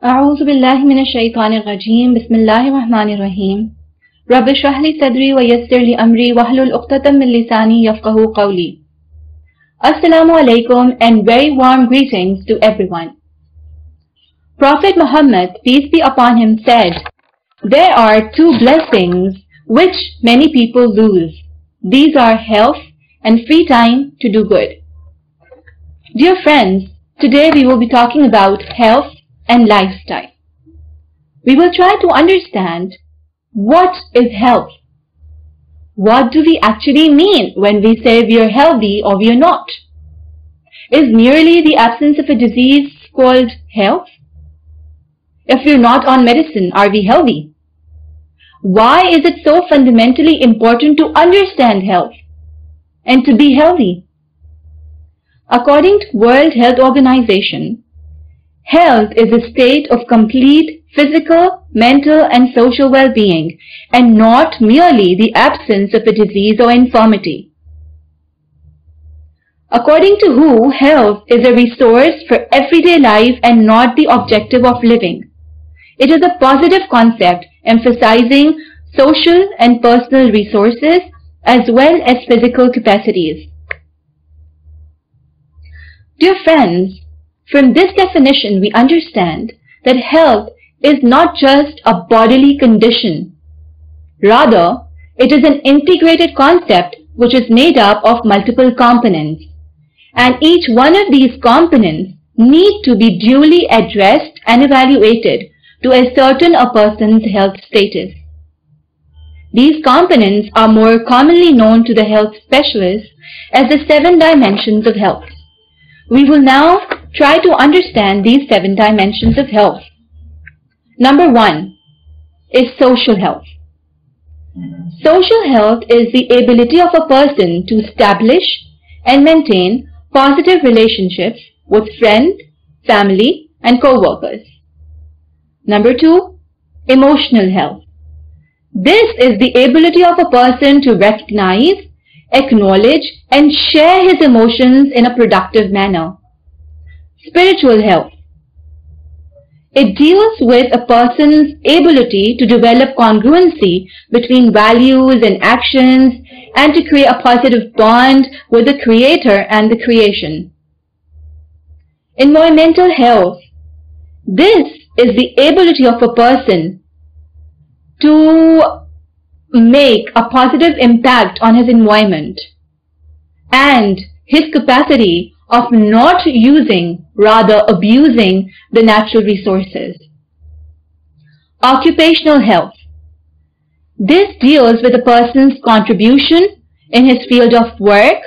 أعوذ بالله من الشيطان الرجيم بسم الله الرحمن الرحيم رب اشرح لي صدري ويسر لي أمري واحلل عقدة من لساني يفقهوا قولي. Assalamu alaikum and very warm greetings to everyone. Prophet Muhammad, peace be upon him, said, "There are two blessings which many people lose. These are health and free time to do good." Dear friends, today we will be talking about health and lifestyle. We will try to understand what is health. What do we actually mean when we say we are healthy or we are not? Is merely the absence of a disease called health? If we are not on medicine, are we healthy? Why is it so fundamentally important to understand health and to be healthy? According to World Health Organization, health is a state of complete physical, mental, and social well-being, and not merely the absence of a disease or infirmity. According to WHO, health is a resource for everyday life and not the objective of living. It is a positive concept emphasizing social and personal resources as well as physical capacities. Dear friends, from this definition we understand that health is not just a bodily condition. Rather, it is an integrated concept which is made up of multiple components, and each one of these components need to be duly addressed and evaluated to ascertain a person's health status. These components are more commonly known to the health specialists as the 7 dimensions of health. We will now try to understand these 7 dimensions of health. Number 1 is social health. Social health is the ability of a person to establish and maintain positive relationships with friends, family, and co-workers. Number 2, emotional health. This is the ability of a person to recognize, acknowledge, and share his emotions in a productive manner. Spiritual health. It deals with a person's ability to develop congruency between values and actions and to create a positive bond with the Creator and the creation. Environmental health. This is the ability of a person to make a positive impact on his environment and his capacity of not using, rather abusing, the natural resources. Occupational health. This deals with a person's contribution in his field of work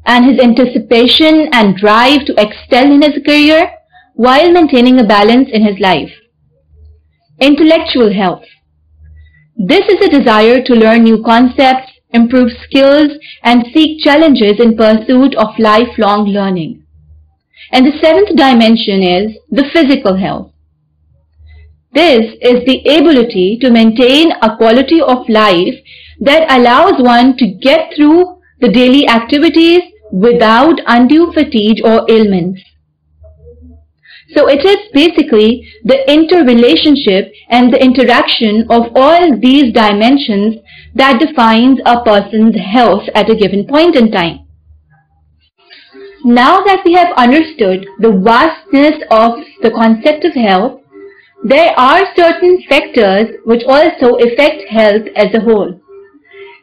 and his anticipation and drive to excel in his career while maintaining a balance in his life. Intellectual health. This is a desire to learn new concepts, improve skills, and seek challenges in pursuit of lifelong learning. And the 7th dimension is the physical health. This is the ability to maintain a quality of life that allows one to get through the daily activities without undue fatigue or ailments. So it is basically the interrelationship and the interaction of all these dimensions that defines a person's health at a given point in time. Now that we have understood the vastness of the concept of health, there are certain factors which also affect health as a whole.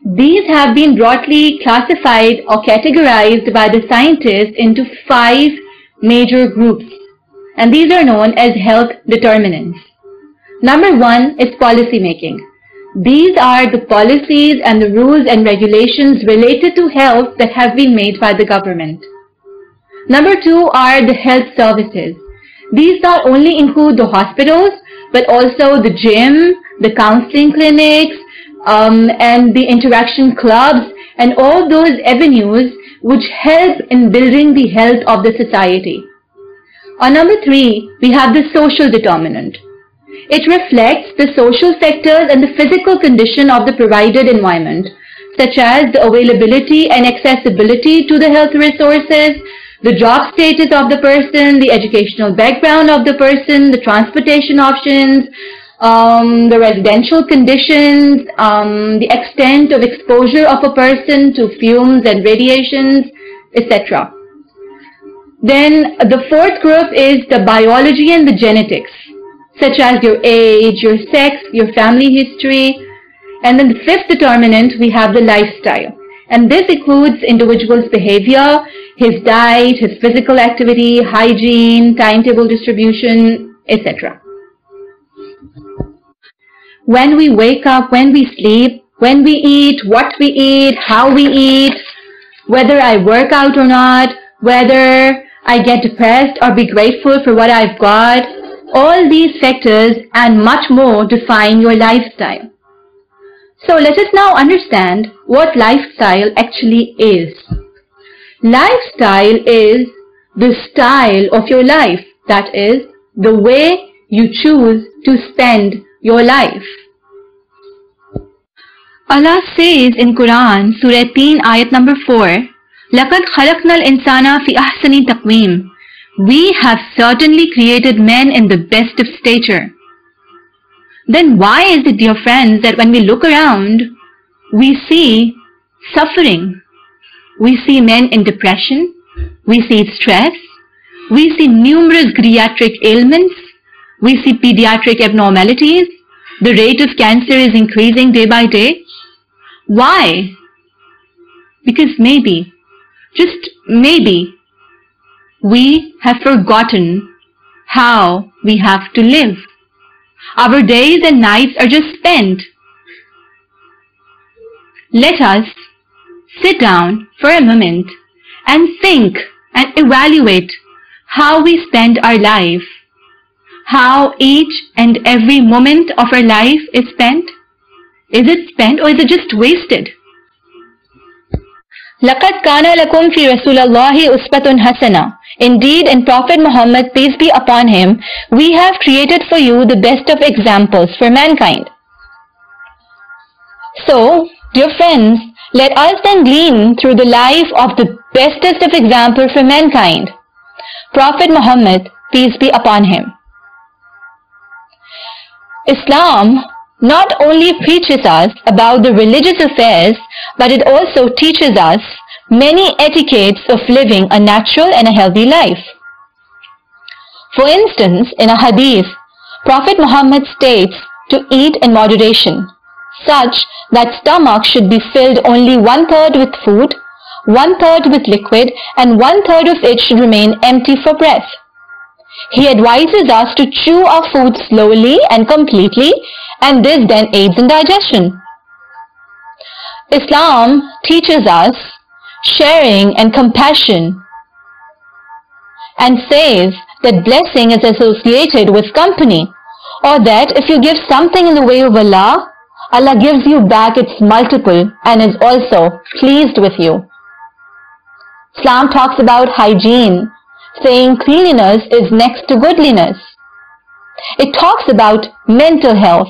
These have been broadly classified or categorized by the scientists into 5 major groups, and these are known as health determinants. Number 1 is policy making. These are the policies and the rules and regulations related to health that have been made by the government. Number 2 are the health services. These not only include the hospitals, but also the gym, the counseling clinics, and the interaction clubs, and all those avenues which help in building the health of the society. On number 3, we have the social determinant. It reflects the social factors and the physical condition of the provided environment, such as the availability and accessibility to the health resources, the job status of the person, the educational background of the person, the transportation options, the residential conditions, the extent of exposure of a person to fumes and radiations, etc. Then the fourth group is the biology and the genetics, such as your age, your sex, your family history. And then the fifth determinant, we have the lifestyle. And this includes individual's behavior, his diet, his physical activity, hygiene, timetable distribution, etc. When we wake up, when we sleep, when we eat, what we eat, how we eat, whether I work out or not, whether I get depressed or be grateful for what I've got, all these factors and much more define your lifestyle. So let us now understand what lifestyle actually is. Lifestyle is the style of your life, that is, the way you choose to spend your life. Allah says in Quran, Surah 3, Ayat number 4, لَقَدْ خَلَقْنَا الْإِنسَانَ فِي أَحْسَنِ تَقْوِيمٍ. We have certainly created men in the best of stature. Then why is it, dear friends, that when we look around, we see suffering? We see men in depression, we see stress, we see numerous geriatric ailments, we see pediatric abnormalities, the rate of cancer is increasing day by day. Why? Because maybe, just maybe, we have forgotten how we have to live. Our days and nights are just spent. Let us sit down for a moment and think and evaluate how we spend our life, how each and every moment of our life is spent. Is it spent or is it just wasted? لَقَدْ كَانَ لَكُمْ فِي رَسُولِ اللَّهِ أُسْوَةٌ حَسَنَةٌ. Indeed, in Prophet Muhammad, peace be upon him, we have created for you the best of examples for mankind. So, dear friends, let us then glean through the life of the bestest of example for mankind, Prophet Muhammad, peace be upon him. Islam not only preaches us about the religious affairs, but it also teaches us many etiquettes of living a natural and a healthy life. For instance, in a hadith, Prophet Muhammad states to eat in moderation, such that stomach should be filled only 1/3 with food, 1/3 with liquid, and 1/3 of it should remain empty for breath. He advises us to chew our food slowly and completely, and this then aids in digestion. Islam teaches us sharing and compassion and says that blessing is associated with company, or that if you give something in the way of Allah, Allah gives you back its multiple and is also pleased with you. Islam talks about hygiene, saying cleanliness is next to goodliness. It talks about mental health,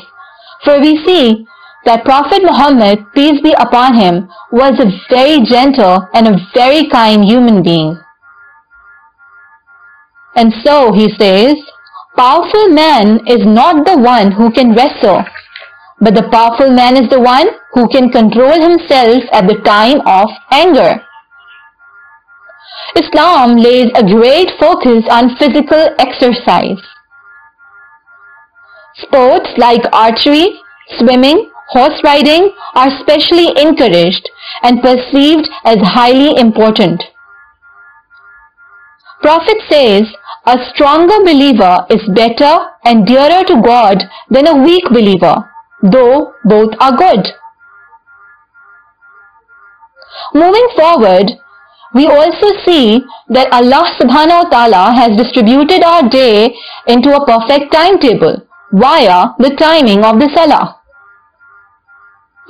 for we see that Prophet Muhammad, peace be upon him, was a very gentle and a very kind human being. And so he says, powerful man is not the one who can wrestle, but the powerful man is the one who can control himself at the time of anger. Islam lays a great focus on physical exercise. Sports like archery, swimming, horse riding are specially encouraged and perceived as highly important. Prophet says, a stronger believer is better and dearer to God than a weak believer, though both are good. Moving forward, we also see that Allah subhanahu wa ta'ala has distributed our day into a perfect timetable via the timing of the salah.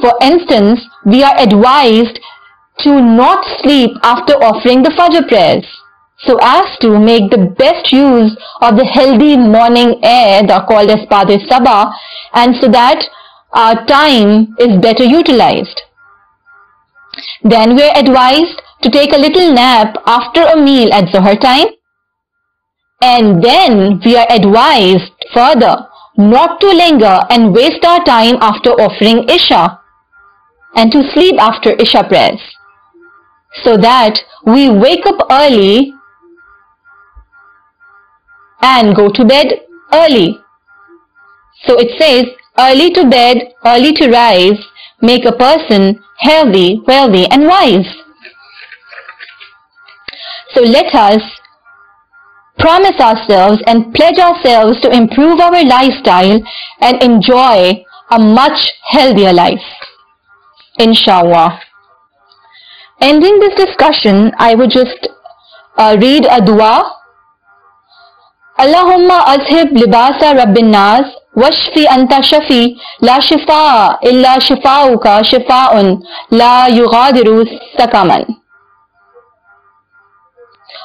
For instance, we are advised to not sleep after offering the Fajr prayers, so as to make the best use of the healthy morning air that are called as Padre Sabah, and so that our time is better utilized. Then we are advised to take a little nap after a meal at Zuhr time. And then we are advised further not to linger and waste our time after offering Isha and to sleep after Isha prayers, so that we wake up early and go to bed early. So it says, early to bed, early to rise, make a person healthy, wealthy and wise. So let us promise ourselves and pledge ourselves to improve our lifestyle and enjoy a much healthier life, inshallah. Ending this discussion, I would just read a dua. Allahumma azhib libasa rabbin nas washfi anta shafi la shifa illa shifauka shifaun la yughadiru sakaman.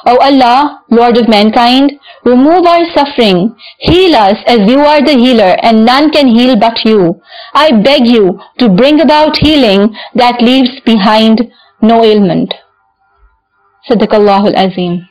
O Allah, Lord of mankind, remove our suffering, heal us as you are the healer and none can heal but you. I beg you to bring about healing that leaves behind no ailment. Sadaqallahul Azim.